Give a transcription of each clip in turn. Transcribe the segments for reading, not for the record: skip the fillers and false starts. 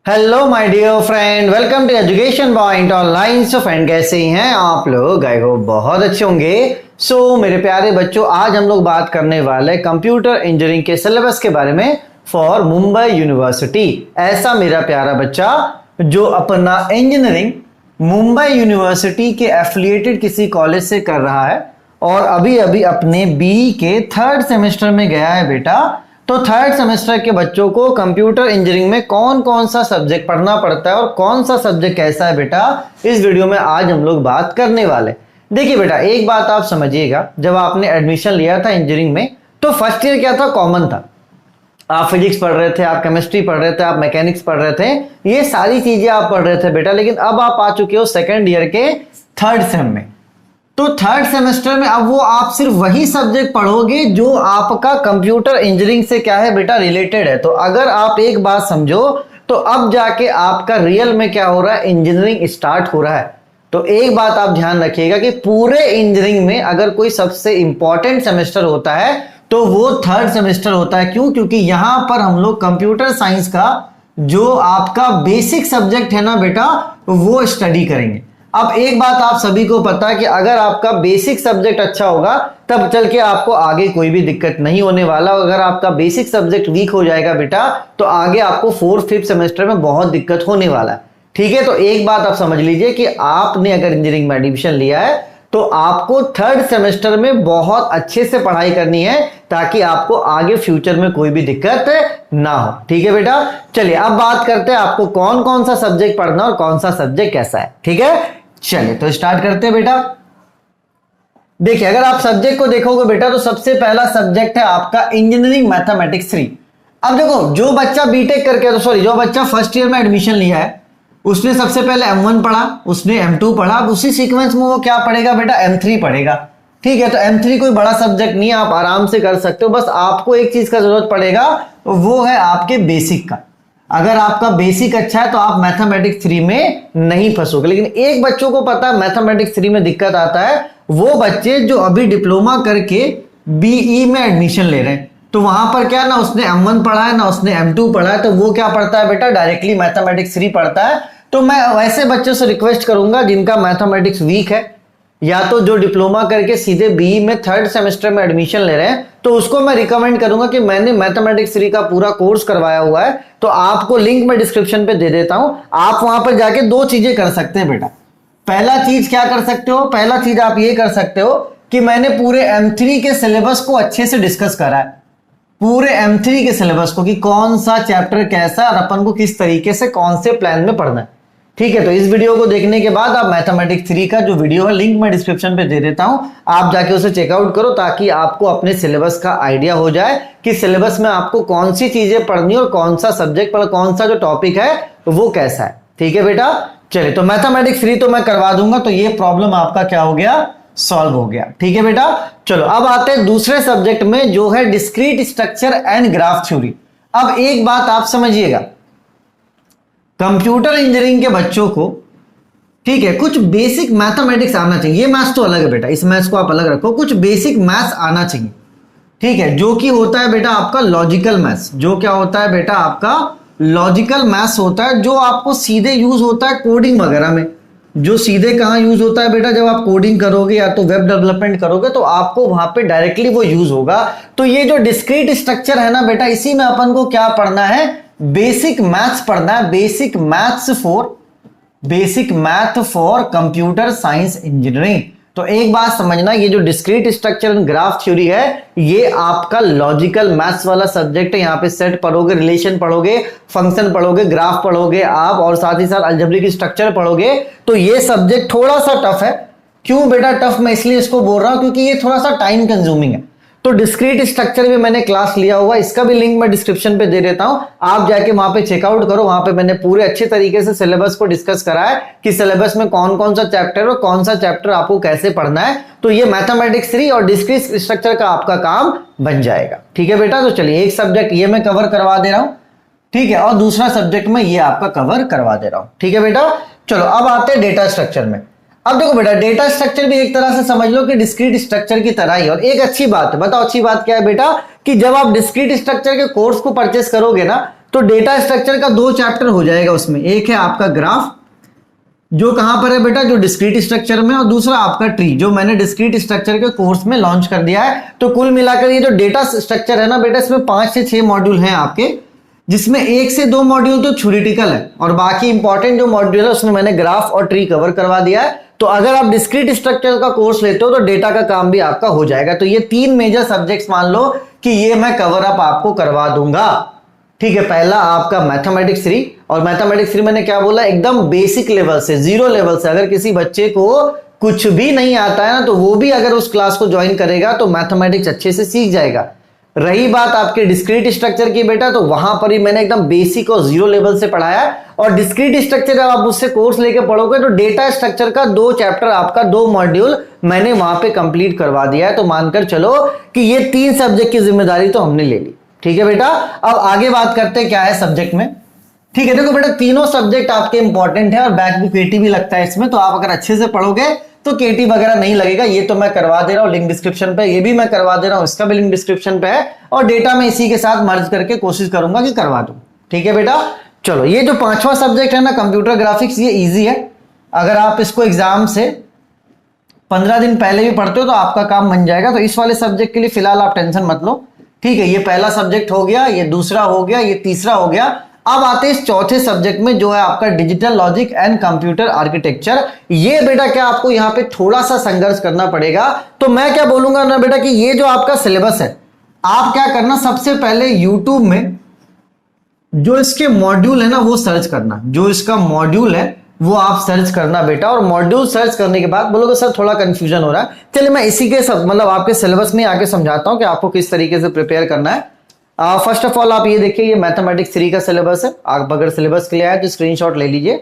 Hello my dear friend, welcome to education point online. So friend, कैसे हैं आप लोग? आई होप बहुत अच्छे होंगे। मेरे प्यारे बच्चों, आज हम लोग बात करने वाले कंप्यूटर इंजीनियरिंग के सिलेबस के बारे में फॉर मुंबई यूनिवर्सिटी। ऐसा मेरा प्यारा बच्चा जो अपना इंजीनियरिंग मुंबई यूनिवर्सिटी के एफिलिएटेड किसी कॉलेज से कर रहा है और अभी अभी अपने बीई के थर्ड सेमेस्टर में गया है बेटा, तो थर्ड सेमेस्टर के बच्चों को कंप्यूटर इंजीनियरिंग में कौन कौन सा सब्जेक्ट पढ़ना पड़ता है और कौन सा सब्जेक्ट कैसा है बेटा, इस वीडियो में आज हम लोग बात करने वाले। देखिए बेटा, एक बात आप समझिएगा, जब आपने एडमिशन लिया था इंजीनियरिंग में तो फर्स्ट ईयर क्या था? कॉमन था। आप फिजिक्स पढ़ रहे थे, आप केमिस्ट्री पढ़ रहे थे, आप मैकेनिक्स पढ़ रहे थे, ये सारी चीजें आप पढ़ रहे थे बेटा। लेकिन अब आप आ चुके हो सेकेंड ईयर के थर्ड सेम में, तो थर्ड सेमेस्टर में अब वो आप सिर्फ वही सब्जेक्ट पढ़ोगे जो आपका कंप्यूटर इंजीनियरिंग से क्या है बेटा, रिलेटेड है। तो अगर आप एक बात समझो, तो अब जाके आपका रियल में क्या हो रहा है, इंजीनियरिंग स्टार्ट हो रहा है। तो एक बात आप ध्यान रखिएगा कि पूरे इंजीनियरिंग में अगर कोई सबसे इंपॉर्टेंट सेमेस्टर होता है तो वो थर्ड सेमेस्टर होता है। क्यों? क्योंकि यहां पर हम लोग कंप्यूटर साइंस का जो आपका बेसिक सब्जेक्ट है ना बेटा, वो स्टडी करेंगे। अब एक बात आप सभी को पता है कि अगर आपका बेसिक सब्जेक्ट अच्छा होगा तब चल के आपको आगे कोई भी दिक्कत नहीं होने वाला। अगर आपका बेसिक सब्जेक्ट वीक हो जाएगा बेटा, तो आगे आपको फोर्थ फिफ्थ सेमेस्टर में बहुत दिक्कत होने वाला है। ठीक है, तो एक बात आप समझ लीजिए कि आपने अगर इंजीनियरिंग में एडमिशन लिया है तो आपको थर्ड सेमेस्टर में बहुत अच्छे से पढ़ाई करनी है ताकि आपको आगे फ्यूचर में कोई भी दिक्कत ना हो। ठीक है बेटा, चलिए अब बात करते हैं आपको कौन कौन सा सब्जेक्ट पढ़ना और कौन सा सब्जेक्ट कैसा है। ठीक है, चलिए तो स्टार्ट करते हैं बेटा। देखिए, अगर आप सब्जेक्ट को देखोगे बेटा, तो सबसे पहला सब्जेक्ट है आपका इंजीनियरिंग मैथमेटिक्स 3। अब देखो, जो बच्चा बीटेक करके, तो सॉरी, जो बच्चा फर्स्ट ईयर में एडमिशन लिया है उसने सबसे पहले M1 पढ़ा, उसने M2 पढ़ा, अब उसी सीक्वेंस में वो क्या पढ़ेगा बेटा, M3 पढ़ेगा। ठीक है, तो M3 कोई बड़ा सब्जेक्ट नहीं है, आप आराम से कर सकते हो। बस आपको एक चीज का जरूरत पड़ेगा, वो है आपके बेसिक का। अगर आपका बेसिक अच्छा है तो आप मैथमेटिक्स 3 में नहीं फंसोगे। लेकिन एक बच्चों को पता है मैथमेटिक्स 3 में दिक्कत आता है, वो बच्चे जो अभी डिप्लोमा करके बीई में एडमिशन ले रहे हैं। तो वहां पर क्या, ना उसने M1 पढ़ा है ना उसने M2 पढ़ा है, तो वो क्या पढ़ता है बेटा, डायरेक्टली मैथमेटिक्स 3 पढ़ता है। तो मैं वैसे बच्चों से रिक्वेस्ट करूंगा जिनका मैथमेटिक्स वीक है, या तो जो डिप्लोमा करके सीधे बीई में थर्ड सेमेस्टर में एडमिशन ले रहे हैं, तो उसको मैं रिकमेंड करूंगा कि मैंने मैथमेटिक्स 3 का पूरा कोर्स करवाया हुआ है, तो आपको लिंक मैं डिस्क्रिप्शन पे दे देता हूं। आप वहां पर जाके दो चीजें कर सकते हैं बेटा। पहला चीज क्या कर सकते हो, पहला चीज आप ये कर सकते हो कि मैंने पूरे M3 के सिलेबस को अच्छे से डिस्कस करा है, पूरे M3 के सिलेबस को, कि कौन सा चैप्टर कैसा और अपन को किस तरीके से कौन से प्लान में पढ़ना है। ठीक है, तो इस वीडियो को देखने के बाद आप मैथमेटिक्स 3 का जो वीडियो है लिंक मैं डिस्क्रिप्शन पे दे देता हूं, आप जाके उसे चेकआउट करो ताकि आपको अपने सिलेबस का आइडिया हो जाए कि सिलेबस में आपको कौन सी चीजें पढ़नी और कौन सा सब्जेक्ट पर कौन सा जो टॉपिक है वो कैसा है। ठीक है बेटा, चलिए तो मैथमेटिक्स 3 तो मैं करवा दूंगा, तो ये प्रॉब्लम आपका क्या हो गया, सॉल्व हो गया। ठीक है बेटा, चलो अब आते हैं दूसरे सब्जेक्ट में जो है discrete structure and graph theory. अब एक बात आप समझिएगा, कंप्यूटर इंजीनियरिंग के बच्चों को, ठीक है, कुछ बेसिक मैथमेटिक्स आना चाहिए। ये मैथ्स तो अलग है बेटा, इस मैथ्स को आप अलग रखो, कुछ बेसिक मैथ्स आना चाहिए। ठीक है, जो कि होता है बेटा आपका लॉजिकल मैथ्स। जो क्या होता है बेटा, आपका लॉजिकल मैथ्स होता है, जो आपको सीधे यूज होता है कोडिंग वगैरह में। जो सीधे कहां यूज होता है बेटा, जब आप कोडिंग करोगे या तो वेब डेवलपमेंट करोगे तो आपको वहां पे डायरेक्टली वो यूज होगा। तो ये जो डिस्क्रीट स्ट्रक्चर है ना बेटा, इसी में अपन को क्या पढ़ना है, बेसिक मैथ्स पढ़ना है। Basic math for computer science engineering. तो एक बात समझना, ये जो discrete structure and graph theory है, ये आपका लॉजिकल मैथ्स वाला सब्जेक्ट है। यहाँ पे सेट पढ़ोगे, रिलेशन पढ़ोगे, फंक्शन पढ़ोगे, ग्राफ पढ़ोगे आप, और साथ ही साथ अलजेब्रिक स्ट्रक्चर पढ़ोगे। तो ये सब्जेक्ट थोड़ा सा टफ है। क्यों बेटा टफ, मैं इसलिए इसको बोल रहा हूं क्योंकि ये थोड़ा सा टाइम कंज्यूमिंग है। तो डिस्क्रीट स्ट्रक्चर भी मैंने क्लास लिया हुआ, इसका भी लिंक मैं डिस्क्रिप्शन पे दे देता हूं, आप जाके वहां पे चेकआउट करो। वहां पे मैंने पूरे अच्छे तरीके से सिलेबस को डिस्कस करा है कि सिलेबस में कौन कौन सा चैप्टर और कौन सा चैप्टर आपको कैसे पढ़ना है। तो ये मैथमेटिक्स 3 और डिस्क्रीट स्ट्रक्चर का आपका काम बन जाएगा। ठीक है बेटा, तो चलिए एक सब्जेक्ट ये मैं कवर करवा दे रहा हूं, ठीक है, और दूसरा सब्जेक्ट में ये आपका कवर करवा दे रहा हूं। ठीक है बेटा, चलो अब आते हैं डेटा स्ट्रक्चर में। अब देखो बेटा, डेटा स्ट्रक्चर भी एक तरह से समझ लो कि डिस्क्रीट स्ट्रक्चर की तरह ही। और एक अच्छी बात है, बताओ अच्छी बात क्या है बेटा, कि जब आप डिस्क्रीट स्ट्रक्चर के कोर्स को परचेस करोगे ना, तो डेटा स्ट्रक्चर का 2 चैप्टर हो जाएगा उसमें। एक है आपका ग्राफ, जो कहां पर है बेटा, जो डिस्क्रीट स्ट्रक्चर में, और दूसरा आपका ट्री, जो मैंने डिस्क्रीट स्ट्रक्चर के कोर्स में लॉन्च कर दिया है। तो कुल मिलाकर ये जो डेटा स्ट्रक्चर है ना बेटा, इसमें 5 से 6 मॉड्यूल हैं आपके, जिसमें 1 से 2 मॉड्यूल तो थ्योरेटिकल है और बाकी इंपॉर्टेंट जो मॉड्यूल है उसमें मैंने ग्राफ और ट्री कवर करवा दिया है। तो अगर आप डिस्क्रीट स्ट्रक्चर का कोर्स लेते हो तो डेटा का काम भी आपका हो जाएगा। तो ये 3 मेजर सब्जेक्ट्स मान लो कि ये मैं कवर अप आपको करवा दूंगा, ठीक है। पहला आपका मैथमेटिक्स 3, और मैथमेटिक्स 3 मैंने क्या बोला, एकदम बेसिक लेवल से, 0 लेवल से। अगर किसी बच्चे को कुछ भी नहीं आता है ना, तो वो भी अगर उस क्लास को ज्वाइन करेगा तो मैथमेटिक्स अच्छे से सीख जाएगा। रही बात आपके डिस्क्रीट स्ट्रक्चर की बेटा, तो वहां पर ही मैंने एकदम बेसिक और 0 लेवल से पढ़ाया। और डिस्क्रीट स्ट्रक्चर जब आप उससे कोर्स लेके पढ़ोगे तो डेटा स्ट्रक्चर का 2 चैप्टर आपका 2 मॉड्यूल मैंने वहां पे कंप्लीट करवा दिया है। तो मानकर चलो कि ये 3 सब्जेक्ट की जिम्मेदारी तो हमने ले ली, ठीक है बेटा। अब आगे बात करते हैं क्या है सब्जेक्ट में, ठीक है। देखो बेटा, तीनों सब्जेक्ट आपके इंपॉर्टेंट है और बैक बुक केटी भी लगता है इसमें। तो आप अगर अच्छे से पढ़ोगे तो केटी वगैरह नहीं लगेगा। ये तो मैं करवा दे रहा हूं लिंक डिस्क्रिप्शन पे, ये भी मैं करवा दे रहा हूं, इसका भी लिंक डिस्क्रिप्शन पे है। और डेटा में इसी के साथ मर्ज करके कोशिश करूंगा कि करवा दूं, ठीक है बेटा। चलो, ये जो 5वां सब्जेक्ट है ना, कंप्यूटर ग्राफिक्स, ये इजी है। अगर आप इसको एग्जाम से 15 दिन पहले भी पढ़ते हो तो आपका काम बन जाएगा। तो इस वाले सब्जेक्ट के लिए फिलहाल आप टेंशन मत लो, ठीक है। ये पहला सब्जेक्ट हो गया, ये दूसरा हो गया, ये तीसरा हो गया। अब आते हैं इस चौथे सब्जेक्ट में, जो है आपका digital logic and computer architecture. ये बेटा क्या आपको यहाँ पे थोड़ा सा संघर्ष करना पड़ेगा। तो मैं क्या बोलूंगा ना बेटा, कि ये जो आपका सिलेबस है, आप क्या करना, सबसे पहले यूट्यूब में जो इसके मॉड्यूल है ना वो सर्च करना, जो इसका मॉड्यूल है वो आप सर्च करना बेटा। और मॉड्यूल सर्च करने के बाद बोलोगे सर थोड़ा कंफ्यूजन हो रहा है, चलिए मैं इसी के सब मतलब आपके सिलेबस में आके समझाता हूं कि आपको किस तरीके से प्रिपेयर करना है। फर्स्ट ऑफ ऑल आप ये देखिए, ये मैथमेटिक्स 3 का सिलेबस है। आप अगर सिलेबस के लिए आए तो स्क्रीनशॉट ले लीजिए,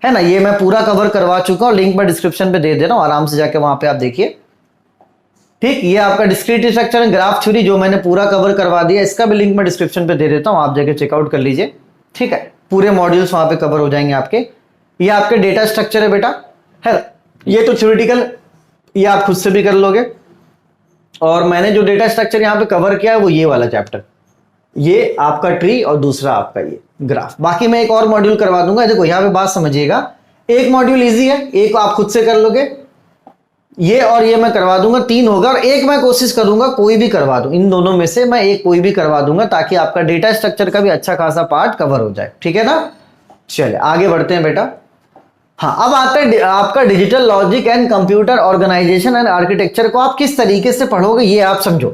है ना। ये मैं पूरा कवर करवा चुका हूं, लिंक मैं डिस्क्रिप्शन पे दे दे रहा हूं, आराम से जाके वहां पे आप देखिए, ठीक। ये आपका discrete structure and graph theory जो मैंने पूरा कवर करवा दिया, इसका भी लिंक मैं डिस्क्रिप्शन पे दे देता हूं, आप जाके चेकआउट कर लीजिए, ठीक है। पूरे मॉड्यूल्स वहां पे कवर हो जाएंगे आपके। ये आपके डेटा स्ट्रक्चर है बेटा, है। ये तो थ्योरेटिकल, ये आप खुद से भी कर लोगे। और मैंने जो डेटा स्ट्रक्चर यहां पे कवर किया है वो ये वाला चैप्टर, ये आपका ट्री और दूसरा आपका ये ग्राफ। बाकी मैं एक और मॉड्यूल करवा दूंगा। देखो यहां पे बात समझिएगा, एक मॉड्यूल इजी है, एक आप खुद से कर लोगे, ये और ये मैं करवा दूंगा, 3 होगा। और एक मैं कोशिश करूंगा कोई भी करवा दूं, इन दोनों में से मैं एक कोई भी करवा दूंगा, ताकि आपका डेटा स्ट्रक्चर का भी अच्छा खासा पार्ट कवर हो जाए, ठीक है ना। चलिए आगे बढ़ते हैं बेटा। हाँ, अब आता है आपका digital logic and computer organisation and architecture को आप किस तरीके से पढ़ोगे, ये आप समझो।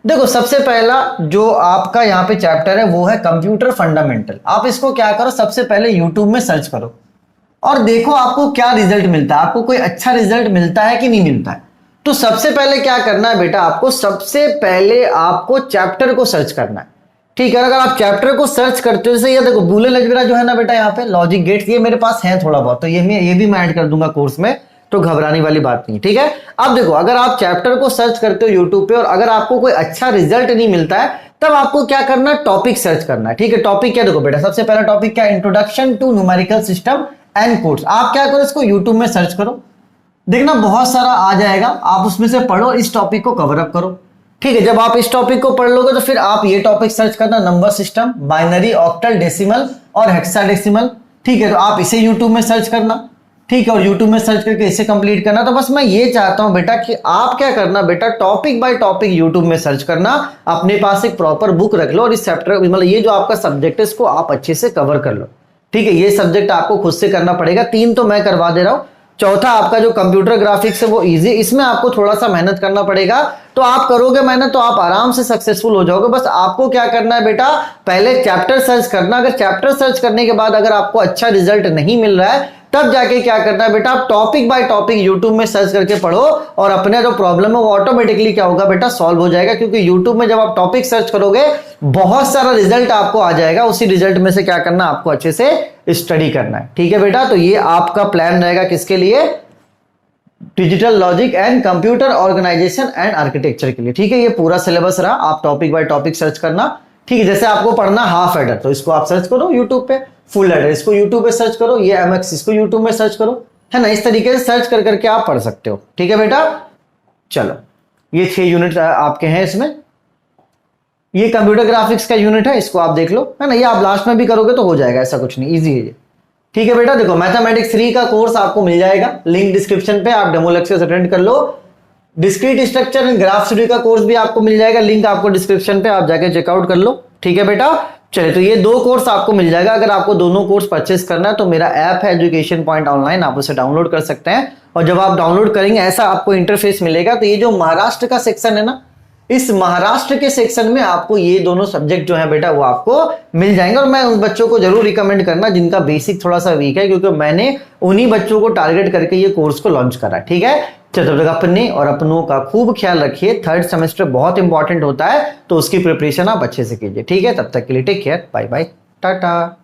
देखो सबसे पहला जो आपका यहाँ पे चैप्टर है वो है कंप्यूटर फंडामेंटल। आप इसको क्या करो, सबसे पहले यूट्यूब में सर्च करो और देखो आपको क्या रिजल्ट मिलता है, आपको कोई अच्छा रिजल्ट मिलता है कि नहीं मिलता है। तो सबसे पहले क्या करना है बेटा, आपको सबसे पहले आपको चैप्टर को सर्च करना है, ठीक है। अगर आप चैप्टर को सर्च करते हो, जैसे ये देखो बूलियन अलजेब्रा जो है ना बेटा, यहाँ पे लॉजिक गेट्स, ये मेरे पास है थोड़ा बहुत, तो ये भी मैं ऐड कर दूंगा कोर्स में, तो घबराने वाली बात नहीं, ठीक है। अब देखो अगर आप चैप्टर को सर्च करते हो यूट्यूब पे और अगर आपको कोई अच्छा रिजल्ट नहीं मिलता है, तब आपको क्या करना है, टॉपिक सर्च करना है, ठीक है। टॉपिक क्या, देखो बेटा सबसे पहला टॉपिक क्या, introduction to numerical system and codes. आप क्या करो, इसको यूट्यूब में सर्च करो, देखना बहुत सारा आ जाएगा, आप उसमें से पढ़ो, इस टॉपिक को कवर अप करो, ठीक है। जब आप इस टॉपिक को पढ़ लोगे तो फिर आप ये टॉपिक सर्च करना, number system, binary, octal, decimal और हेक्साडेसिमल, ठीक है। तो आप इसे यूट्यूब में सर्च करना, ठीक है, और यूट्यूब में सर्च करके इसे कंप्लीट करना। तो बस मैं ये चाहता हूं बेटा कि आप क्या करना बेटा, टॉपिक बाय टॉपिक यूट्यूब में सर्च करना, अपने पास एक प्रॉपर बुक रख लो और इस चैप्टर मतलब ये जो आपका सब्जेक्ट है इसको आप अच्छे से कवर कर लो, ठीक है। ये सब्जेक्ट आपको खुद से करना पड़ेगा, 3 तो मैं करवा दे रहा हूं। चौथा आपका जो कंप्यूटर ग्राफिक्स है वो इजी, इसमें आपको थोड़ा सा मेहनत करना पड़ेगा, तो आप करोगे मेहनत तो आप आराम से सक्सेसफुल हो जाओगे। बस आपको क्या करना है बेटा, पहले चैप्टर सर्च करना। अगर चैप्टर सर्च करने के बाद अगर आपको अच्छा रिजल्ट नहीं मिल रहा है, तब जाके क्या करना है बेटा, आप टॉपिक बाय टॉपिक यूट्यूब में सर्च करके पढ़ो और अपने जो प्रॉब्लम है वो ऑटोमेटिकली क्या होगा बेटा, सॉल्व हो जाएगा। क्योंकि यूट्यूब में जब आप टॉपिक सर्च करोगे बहुत सारा रिजल्ट आपको आ जाएगा, उसी रिजल्ट में से क्या करना, आपको अच्छे से स्टडी करना है, ठीक है बेटा। तो ये आपका प्लान रहेगा किसके लिए, digital logic and computer organisation and architecture के लिए, ठीक है। ये पूरा सिलेबस रहा, आप टॉपिक बाय टॉपिक सर्च करना, ठीक है। जैसे आपको पढ़ना हाफ एडर, तो इसको आप सर्च करो यूट्यूब पे, फुल एडर इसको यूट्यूब पे सर्च करो, ये एमएक्स इसको यूट्यूब में सर्च करो, है ना। इस तरीके से सर्च कर करके आप पढ़ सकते हो, ठीक है बेटा। चलो ये 6 यूनिट आपके हैं इसमें, ये कंप्यूटर ग्राफिक्स का यूनिट है, इसको आप देख लो, है ना। ये आप लास्ट में भी करोगे तो हो जाएगा, ऐसा कुछ नहीं, इजी है ये। ठीक है बेटा, देखो मैथमेटिक्स 3 का कोर्स आपको मिल जाएगा, लिंक डिस्क्रिप्शन पे, आप डेमो लेक्चर्स अटेंड कर लो। Discrete structure and graph study का कोर्स भी आपको मिल जाएगा, लिंक आपको डिस्क्रिप्शन पे, आप जाके चेकआउट कर लो। ठीक है बेटा, चलिए तो ये 2 कोर्स आपको मिल जाएगा। अगर आपको दोनों कोर्स परचेस करना है तो मेरा ऐप है एजुकेशन पॉइंट ऑनलाइन, आप उसे डाउनलोड कर सकते हैं। और जब आप डाउनलोड करेंगे ऐसा आपको इंटरफेस मिलेगा। तो ये जो महाराष्ट्र का सेक्शन है ना, इस महाराष्ट्र के सेक्शन में आपको ये दोनों सब्जेक्ट जो है बेटा वो आपको मिल जाएंगे। और मैं उन बच्चों को जरूर रिकमेंड करना जिनका बेसिक थोड़ा सा वीक है, क्योंकि मैंने उन्हीं बच्चों को टारगेट करके ये कोर्स को लॉन्च करा। ठीक है, तब तक अपने और अपनों का खूब ख्याल रखिए। 3rd सेमेस्टर बहुत इंपॉर्टेंट होता है, तो उसकी प्रिपरेशन आप अच्छे से कीजिए। ठीक है, तब तक के लिए take care, bye bye, Tata.